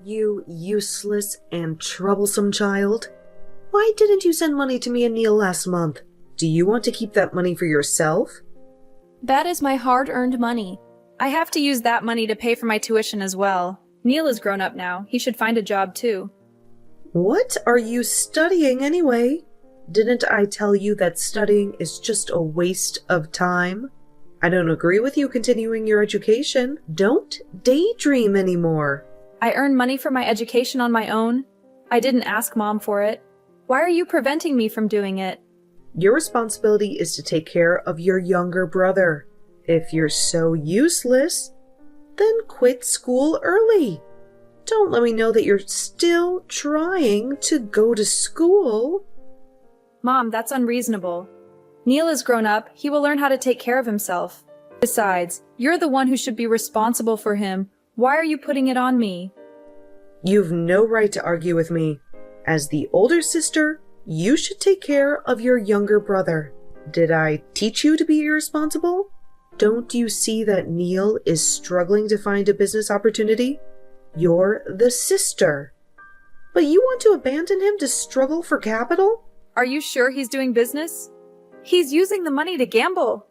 You useless and troublesome child. Why didn't you send money to me and Neil last month? Do you want to keep that money for yourself? That is my hard-earned money. I have to use that money to pay for my tuition as well. Neil is grown up now. He should find a job too. What are you studying anyway? Didn't I tell you that studying is just a waste of time? I don't agree with you continuing your education. Don't daydream anymore. I earn money for my education on my own. I didn't ask Mom for it. Why are you preventing me from doing it? Your responsibility is to take care of your younger brother. If you're so useless, then quit school early. Don't let me know that you're still trying to go to school. Mom, that's unreasonable. Neil is grown up. He will learn how to take care of himself. Besides, you're the one who should be responsible for him. Why are you putting it on me? You've no right to argue with me. As the older sister, you should take care of your younger brother. Did I teach you to be irresponsible? Don't you see that Neil is struggling to find a business opportunity? You're the sister. But you want to abandon him to struggle for capital? Are you sure he's doing business? He's using the money to gamble.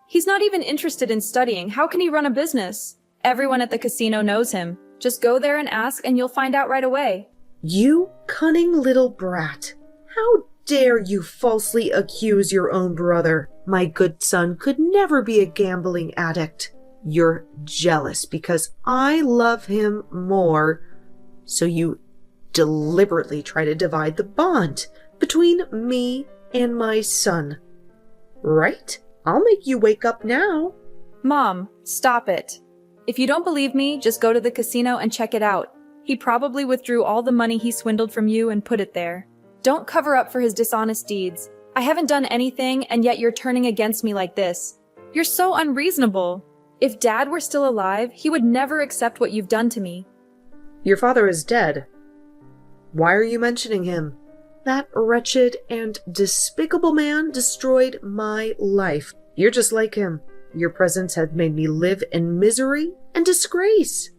He's not even interested in studying. How can he run a business? Everyone at the casino knows him. Just go there and ask and you'll find out right away. You cunning little brat. How dare you falsely accuse your own brother? My good son could never be a gambling addict. You're jealous because I love him more, so you deliberately try to divide the bond between me and my son. Right? I'll make you wake up now. Mom, stop it. If you don't believe me, just go to the casino and check it out. He probably withdrew all the money he swindled from you and put it there. Don't cover up for his dishonest deeds. I haven't done anything, and yet you're turning against me like this. You're so unreasonable. If Dad were still alive, he would never accept what you've done to me. Your father is dead. Why are you mentioning him? That wretched and despicable man destroyed my life. You're just like him. Your presence had made me live in misery and disgrace.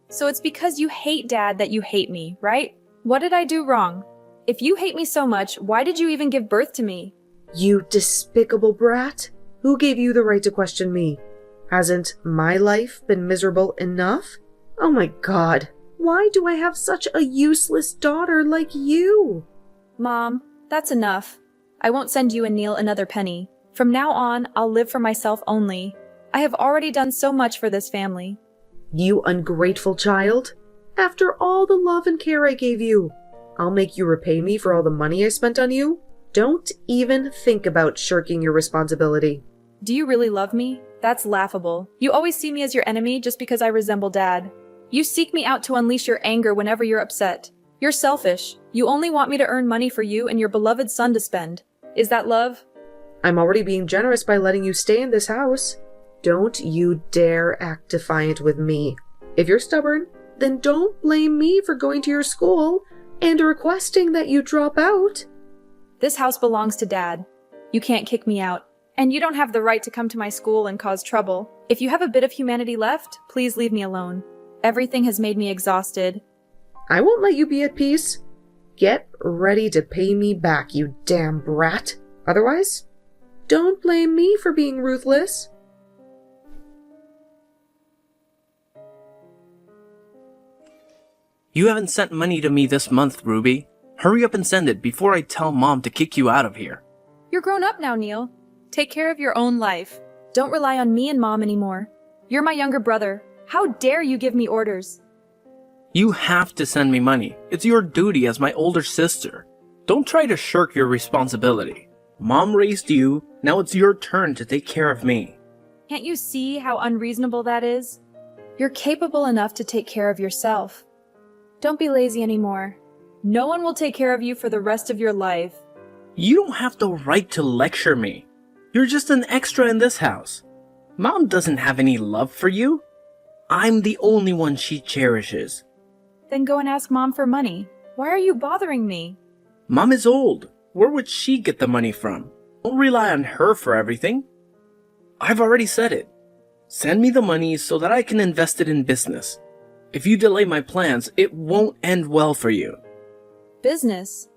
So it's because you hate Dad that you hate me, right? What did I do wrong? If you hate me so much, why did you even give birth to me? You despicable brat. Who gave you the right to question me? Hasn't my life been miserable enough? Oh my God. Why do I have such a useless daughter like you? Mom, that's enough. I won't send you and Neil another penny. From now on, I'll live for myself only. I have already done so much for this family. You ungrateful child. After all the love and care I gave you, I'll make you repay me for all the money I spent on you? Don't even think about shirking your responsibility. Do you really love me? That's laughable. You always see me as your enemy just because I resemble Dad. You seek me out to unleash your anger whenever you're upset. You're selfish. You only want me to earn money for you and your beloved son to spend. Is that love? I'm already being generous by letting you stay in this house. Don't you dare act defiant with me. If you're stubborn, then don't blame me for going to your school and requesting that you drop out. This house belongs to Dad. You can't kick me out. And you don't have the right to come to my school and cause trouble. If you have a bit of humanity left, please leave me alone. Everything has made me exhausted. I won't let you be at peace. Get ready to pay me back, you damn brat. Otherwise, don't blame me for being ruthless. You haven't sent money to me this month, Ruby. Hurry up and send it before I tell Mom to kick you out of here. You're grown up now, Neil. Take care of your own life. Don't rely on me and Mom anymore. You're my younger brother. How dare you give me orders? You have to send me money. It's your duty as my older sister. Don't try to shirk your responsibility. Mom raised you, now it's your turn to take care of me. Can't you see how unreasonable that is? You're capable enough to take care of yourself. Don't be lazy anymore. No one will take care of you for the rest of your life. You don't have the right to lecture me. You're just an extra in this house. Mom doesn't have any love for you. I'm the only one she cherishes. Then go and ask Mom for money. Why are you bothering me? Mom is old. Where would she get the money from? Don't rely on her for everything. I've already said it. Send me the money so that I can invest it in business. If you delay my plans, it won't end well for you. Business?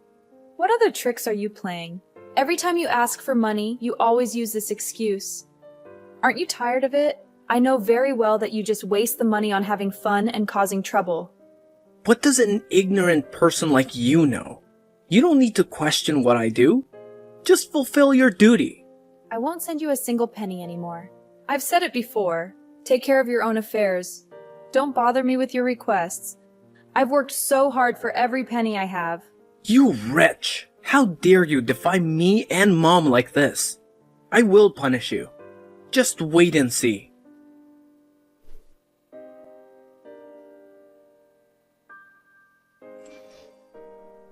What other tricks are you playing? Every time you ask for money, you always use this excuse. Aren't you tired of it? I know very well that you just waste the money on having fun and causing trouble. What does an ignorant person like you know? You don't need to question what I do. Just fulfill your duty. I won't send you a single penny anymore. I've said it before. Take care of your own affairs. Don't bother me with your requests. I've worked so hard for every penny I have. You wretch! How dare you defy me and Mom like this? I will punish you. Just wait and see.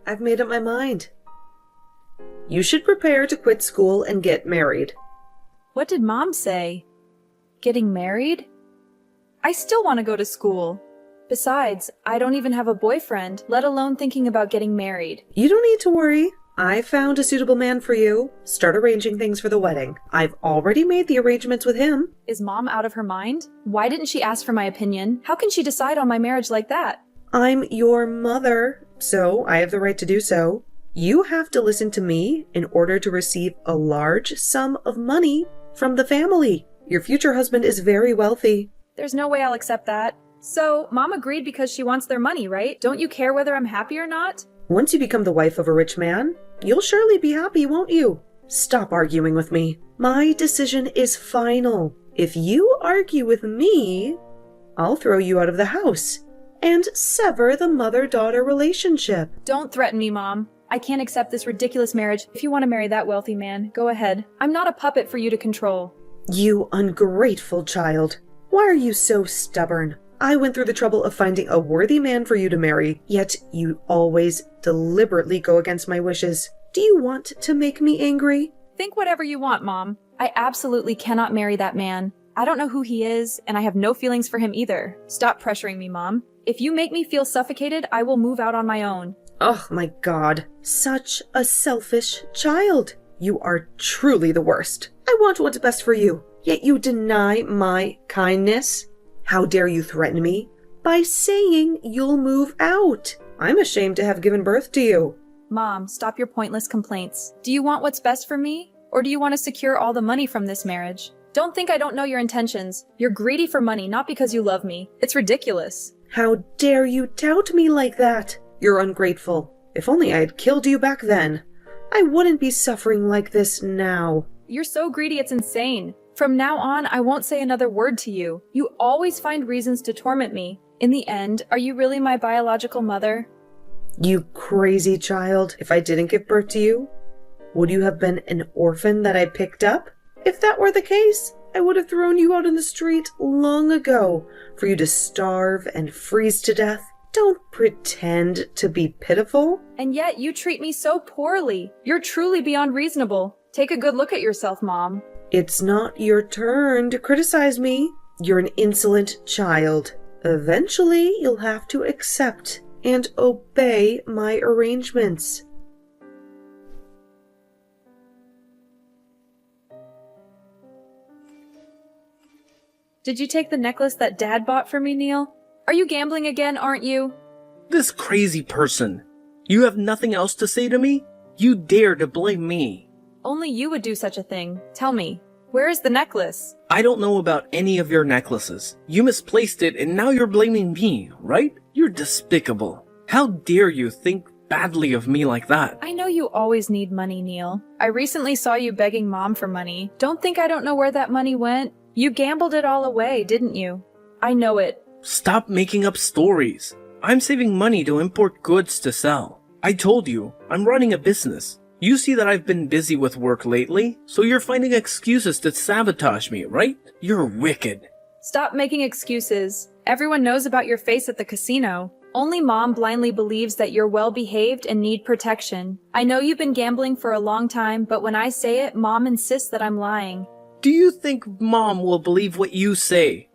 I've made up my mind. You should prepare to quit school and get married. What did Mom say? Getting married? I still want to go to school. Besides, I don't even have a boyfriend, let alone thinking about getting married. You don't need to worry. I found a suitable man for you. Start arranging things for the wedding. I've already made the arrangements with him. Is Mom out of her mind? Why didn't she ask for my opinion? How can she decide on my marriage like that? I'm your mother, so I have the right to do so. You have to listen to me in order to receive a large sum of money from the family. Your future husband is very wealthy. There's no way I'll accept that. So, Mom agreed because she wants their money, right? Don't you care whether I'm happy or not? Once you become the wife of a rich man, you'll surely be happy, won't you? Stop arguing with me. My decision is final. If you argue with me, I'll throw you out of the house and sever the mother-daughter relationship. Don't threaten me, Mom. I can't accept this ridiculous marriage. If you want to marry that wealthy man, go ahead. I'm not a puppet for you to control. You ungrateful child. Why are you so stubborn? I went through the trouble of finding a worthy man for you to marry, yet you always deliberately go against my wishes. Do you want to make me angry? Think whatever you want, Mom. I absolutely cannot marry that man. I don't know who he is, and I have no feelings for him either. Stop pressuring me, Mom. If you make me feel suffocated, I will move out on my own. Oh my God. Such a selfish child. You are truly the worst. I want what's best for you, yet you deny my kindness. How dare you threaten me by saying you'll move out? I'm ashamed to have given birth to you. Mom, stop your pointless complaints. Do you want what's best for me? Or do you want to secure all the money from this marriage? Don't think I don't know your intentions. You're greedy for money, not because you love me. It's ridiculous. How dare you doubt me like that? You're ungrateful. If only I had killed you back then. I wouldn't be suffering like this now. You're so greedy it's insane. From now on, I won't say another word to you. You always find reasons to torment me. In the end, are you really my biological mother? You crazy child. If I didn't give birth to you, would you have been an orphan that I picked up? If that were the case, I would have thrown you out in the street long ago for you to starve and freeze to death. Don't pretend to be pitiful. And yet you treat me so poorly. You're truly beyond reasonable. Take a good look at yourself, Mom. It's not your turn to criticize me. You're an insolent child. Eventually, you'll have to accept and obey my arrangements. Did you take the necklace that Dad bought for me, Neil? Are you gambling again, aren't you? This crazy person. You have nothing else to say to me? You dare to blame me. Only you would do such a thing. Tell me, where is the necklace? I don't know about any of your necklaces. You misplaced it and now you're blaming me, right? You're despicable. How dare you think badly of me like that? I know you always need money, Neil. I recently saw you begging Mom for money. Don't think I don't know where that money went. You gambled it all away, didn't you? I know it. Stop making up stories. I'm saving money to import goods to sell. I told you, I'm running a business. You see that I've been busy with work lately, so you're finding excuses to sabotage me, right? You're wicked. Stop making excuses. Everyone knows about your face at the casino. Only Mom blindly believes that you're well-behaved and need protection. I know you've been gambling for a long time, but when I say it, Mom insists that I'm lying. Do you think Mom will believe what you say?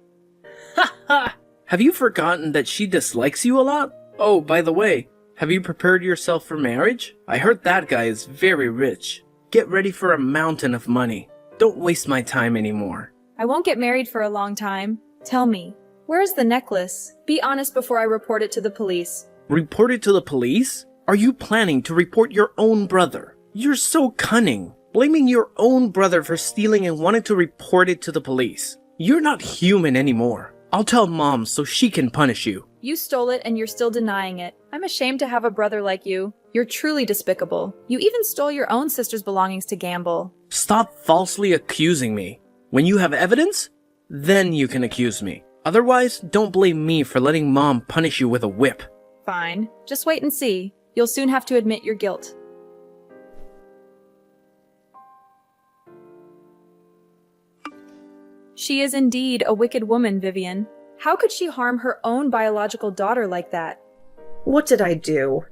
Ha ha! Have you forgotten that she dislikes you a lot? Oh, by the way, have you prepared yourself for marriage? I heard that guy is very rich. Get ready for a mountain of money. Don't waste my time anymore. I won't get married for a long time. Tell me, Where's the necklace? Be honest before I report it to the police. Report it to the police? Are you planning to report your own brother? You're so cunning, blaming your own brother for stealing and wanting to report it to the police. You're not human anymore. I'll tell Mom so she can punish you. You stole it and you're still denying it. I'm ashamed to have a brother like you. You're truly despicable. You even stole your own sister's belongings to gamble. Stop falsely accusing me. When you have evidence, then you can accuse me. Otherwise, don't blame me for letting Mom punish you with a whip. Fine. Just wait and see. You'll soon have to admit your guilt. She is indeed a wicked woman, Vivian. How could she harm her own biological daughter like that? What did I do?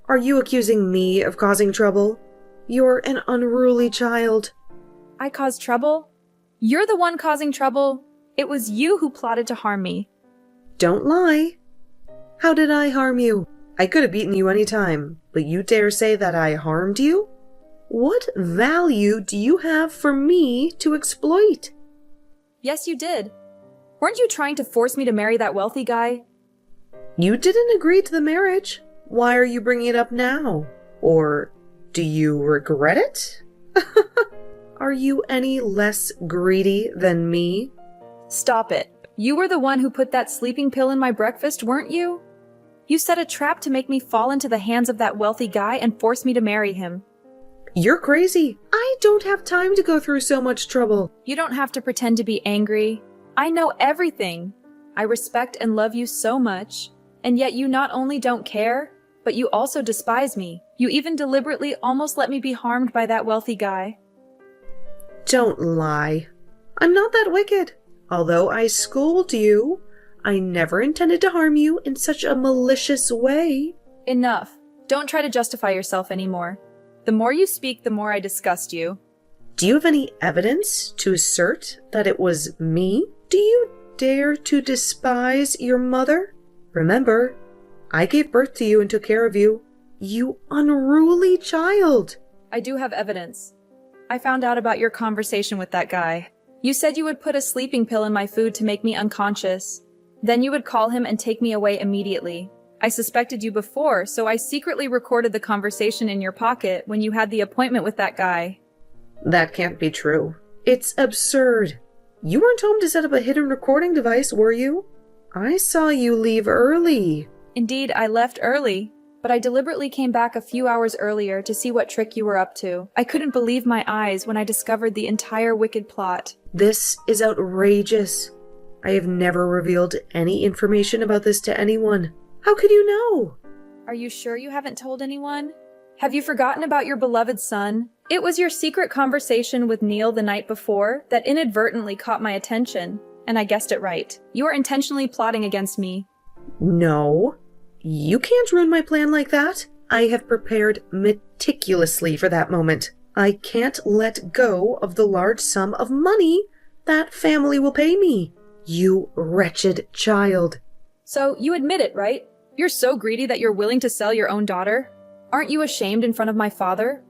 Are you accusing me of causing trouble? You're an unruly child. I caused trouble? You're the one causing trouble. It was you who plotted to harm me. Don't lie. How did I harm you? I could have beaten you any time, but you dare say that I harmed you? What value do you have for me to exploit? Yes, you did. Weren't you trying to force me to marry that wealthy guy? You didn't agree to the marriage. Why are you bringing it up now? Or do you regret it? Are you any less greedy than me? Stop it. You were the one who put that sleeping pill in my breakfast, weren't you? You set a trap to make me fall into the hands of that wealthy guy and force me to marry him. You're crazy. I don't have time to go through so much trouble. You don't have to pretend to be angry. I know everything. I respect and love you so much, and yet you not only don't care, but you also despise me. You even deliberately almost let me be harmed by that wealthy guy. Don't lie. I'm not that wicked. Although I scold you, I never intended to harm you in such a malicious way. Enough. Don't try to justify yourself anymore. The more you speak, the more I disgust you. Do you have any evidence to assert that it was me? Do you dare to despise your mother? Remember, I gave birth to you and took care of you. You unruly child. I do have evidence. I found out about your conversation with that guy. You said you would put a sleeping pill in my food to make me unconscious. Then you would call him and take me away immediately. I suspected you before, so I secretly recorded the conversation in your pocket when you had the appointment with that guy. That can't be true. It's absurd. You weren't home to set up a hidden recording device, were you? I saw you leave early. Indeed, I left early, but I deliberately came back a few hours earlier to see what trick you were up to. I couldn't believe my eyes when I discovered the entire wicked plot. This is outrageous. I have never revealed any information about this to anyone. How could you know? Are you sure you haven't told anyone? Have you forgotten about your beloved son? It was your secret conversation with Neil the night before that inadvertently caught my attention, and I guessed it right. You are intentionally plotting against me. No. You can't ruin my plan like that. I have prepared meticulously for that moment. I can't let go of the large sum of money that family will pay me. You wretched child. So, you admit it, right? You're so greedy that you're willing to sell your own daughter? Aren't you ashamed in front of my father?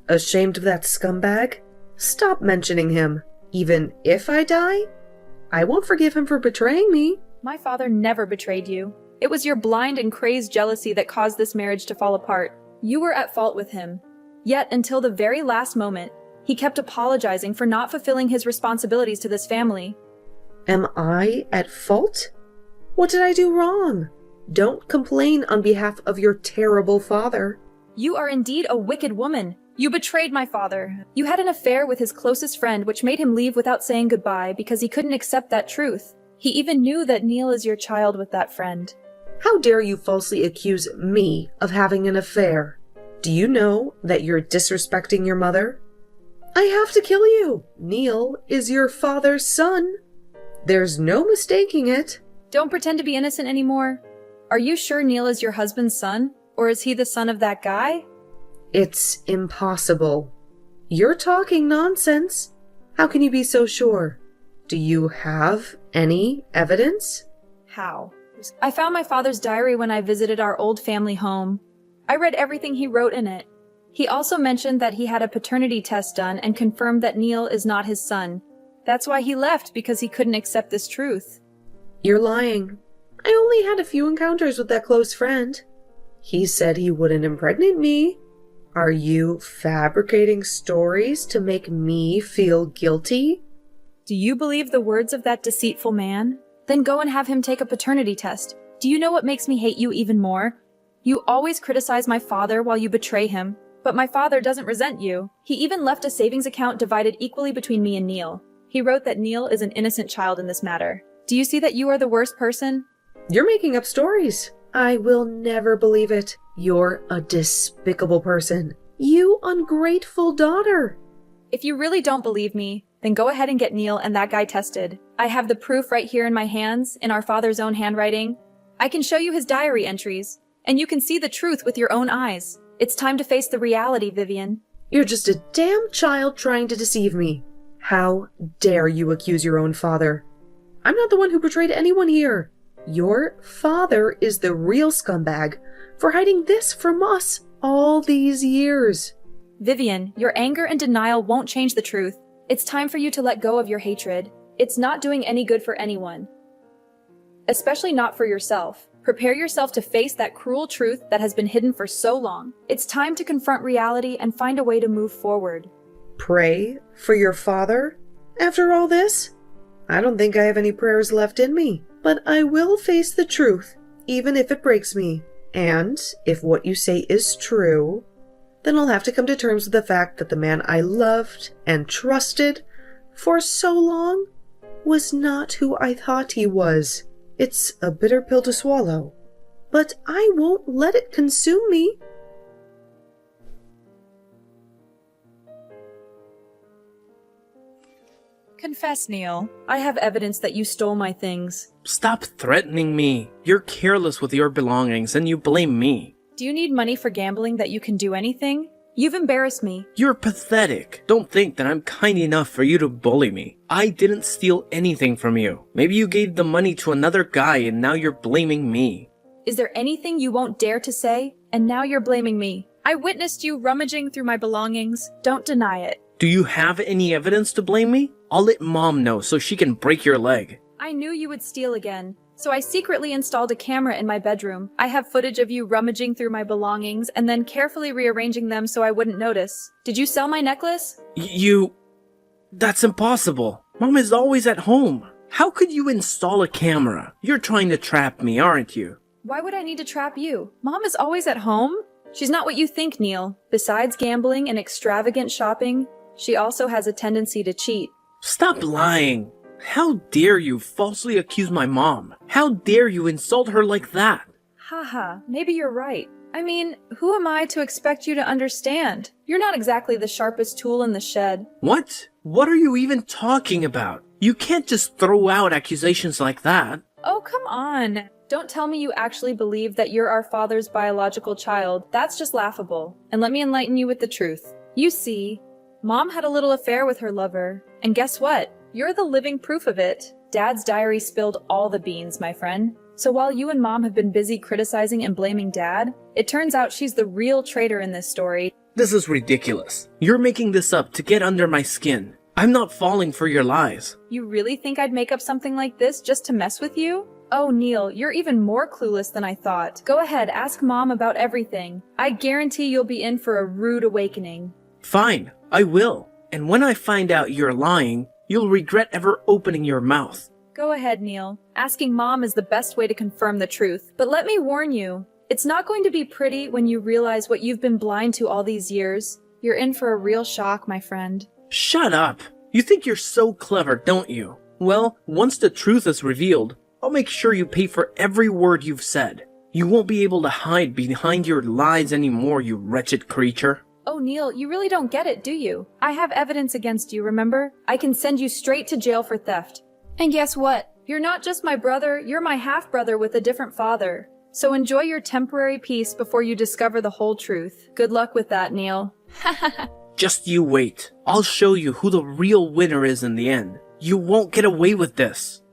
Ashamed of that scumbag? Stop mentioning him. Even if I die, I won't forgive him for betraying me. My father never betrayed you. It was your blind and crazed jealousy that caused this marriage to fall apart. You were at fault with him. Yet, until the very last moment, he kept apologizing for not fulfilling his responsibilities to this family. Am I at fault? What did I do wrong? Don't complain on behalf of your terrible father. You are indeed a wicked woman. You betrayed my father. You had an affair with his closest friend, which made him leave without saying goodbye because he couldn't accept that truth. He even knew that Neil is your child with that friend. How dare you falsely accuse me of having an affair? Do you know that you're disrespecting your mother? I have to kill you. Neil is your father's son. There's no mistaking it. Don't pretend to be innocent anymore. Are you sure Neil is your husband's son? Or is he the son of that guy? It's impossible. You're talking nonsense. How can you be so sure? Do you have any evidence? How? I found my father's diary when I visited our old family home. I read everything he wrote in it. He also mentioned that he had a paternity test done and confirmed that Neil is not his son. That's why he left, because he couldn't accept this truth. You're lying. I only had a few encounters with that close friend. He said he wouldn't impregnate me. Are you fabricating stories to make me feel guilty? Do you believe the words of that deceitful man? Then go and have him take a paternity test. Do you know what makes me hate you even more? You always criticize my father while you betray him, but my father doesn't resent you. He even left a savings account divided equally between me and Neil. He wrote that Neil is an innocent child in this matter. Do you see that you are the worst person? You're making up stories. I will never believe it. You're a despicable person. You ungrateful daughter. If you really don't believe me, then go ahead and get Neil and that guy tested. I have the proof right here in my hands, in our father's own handwriting. I can show you his diary entries, and you can see the truth with your own eyes. It's time to face the reality, Vivian. You're just a damn child trying to deceive me. How dare you accuse your own father? I'm not the one who betrayed anyone here. Your father is the real scumbag for hiding this from us all these years. Vivian, your anger and denial won't change the truth. It's time for you to let go of your hatred. It's not doing any good for anyone. Especially not for yourself. Prepare yourself to face that cruel truth that has been hidden for so long. It's time to confront reality and find a way to move forward. Pray for your father? After all this? I don't think I have any prayers left in me, but I will face the truth, even if it breaks me. And if what you say is true, then I'll have to come to terms with the fact that the man I loved and trusted for so long was not who I thought he was. It's a bitter pill to swallow, but I won't let it consume me. Confess, Neil. I have evidence that you stole my things. Stop threatening me. You're careless with your belongings and you blame me. Do you need money for gambling that you can do anything? You've embarrassed me. You're pathetic. Don't think that I'm kind enough for you to bully me. I didn't steal anything from you. Maybe you gave the money to another guy and now you're blaming me. Is there anything you won't dare to say? And now you're blaming me. I witnessed you rummaging through my belongings. Don't deny it. Do you have any evidence to blame me? I'll let Mom know so she can break your leg. I knew you would steal again, so I secretly installed a camera in my bedroom. I have footage of you rummaging through my belongings and then carefully rearranging them so I wouldn't notice. Did you sell my necklace? That's impossible. Mom is always at home. How could you install a camera? You're trying to trap me, aren't you? Why would I need to trap you? Mom is always at home? She's not what you think, Neil. Besides gambling and extravagant shopping, she also has a tendency to cheat. Stop lying. How dare you falsely accuse my mom? How dare you insult her like that? Haha, maybe you're right. I mean, who am I to expect you to understand? You're not exactly the sharpest tool in the shed. What? What are you even talking about? You can't just throw out accusations like that. Oh, come on. Don't tell me you actually believe that you're our father's biological child. That's just laughable. And let me enlighten you with the truth. You see, Mom had a little affair with her lover. And guess what? You're the living proof of it. Dad's diary spilled all the beans, my friend. So while you and Mom have been busy criticizing and blaming Dad, it turns out she's the real traitor in this story. This is ridiculous. You're making this up to get under my skin. I'm not falling for your lies. You really think I'd make up something like this just to mess with you? Oh, Neil, you're even more clueless than I thought. Go ahead, ask Mom about everything. I guarantee you'll be in for a rude awakening. Fine, I will. And when I find out you're lying, you'll regret ever opening your mouth. Go ahead, Neil. Asking Mom is the best way to confirm the truth. But let me warn you, it's not going to be pretty when you realize what you've been blind to all these years. You're in for a real shock, my friend. Shut up! You think you're so clever, don't you? Well, once the truth is revealed, I'll make sure you pay for every word you've said. You won't be able to hide behind your lies anymore, you wretched creature. Oh, Neil, you really don't get it, do you? I have evidence against you, remember? I can send you straight to jail for theft. And guess what? You're not just my brother, you're my half-brother with a different father. So enjoy your temporary peace before you discover the whole truth. Good luck with that, Neil. Just you wait. I'll show you who the real winner is in the end. You won't get away with this.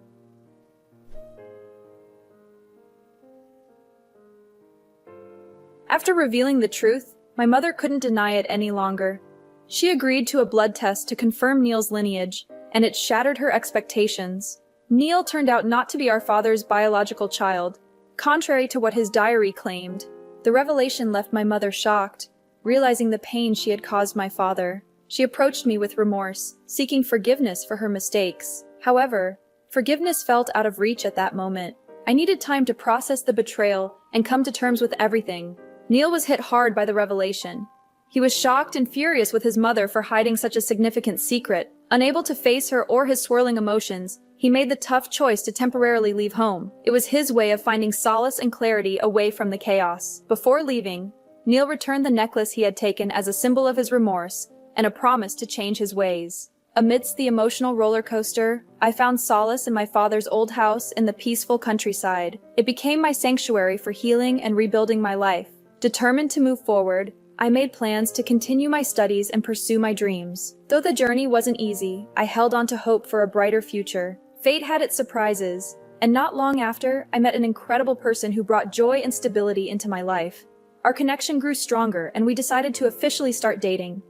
After revealing the truth, my mother couldn't deny it any longer. She agreed to a blood test to confirm Neil's lineage, and it shattered her expectations. Neil turned out not to be our father's biological child, contrary to what his diary claimed. The revelation left my mother shocked, realizing the pain she had caused my father. She approached me with remorse, seeking forgiveness for her mistakes. However, forgiveness felt out of reach at that moment. I needed time to process the betrayal and come to terms with everything. Neil was hit hard by the revelation. He was shocked and furious with his mother for hiding such a significant secret. Unable to face her or his swirling emotions, he made the tough choice to temporarily leave home. It was his way of finding solace and clarity away from the chaos. Before leaving, Neil returned the necklace he had taken as a symbol of his remorse and a promise to change his ways. Amidst the emotional roller coaster, I found solace in my father's old house in the peaceful countryside. It became my sanctuary for healing and rebuilding my life. Determined to move forward, I made plans to continue my studies and pursue my dreams. Though the journey wasn't easy, I held on to hope for a brighter future. Fate had its surprises, and not long after, I met an incredible person who brought joy and stability into my life. Our connection grew stronger, and we decided to officially start dating.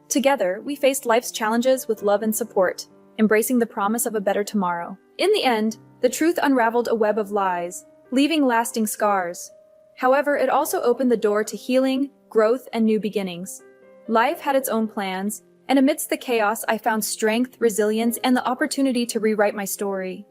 Together, we faced life's challenges with love and support, embracing the promise of a better tomorrow. In the end, the truth unraveled a web of lies, leaving lasting scars. However, it also opened the door to healing, growth, and new beginnings. Life had its own plans, and amidst the chaos, I found strength, resilience, and the opportunity to rewrite my story.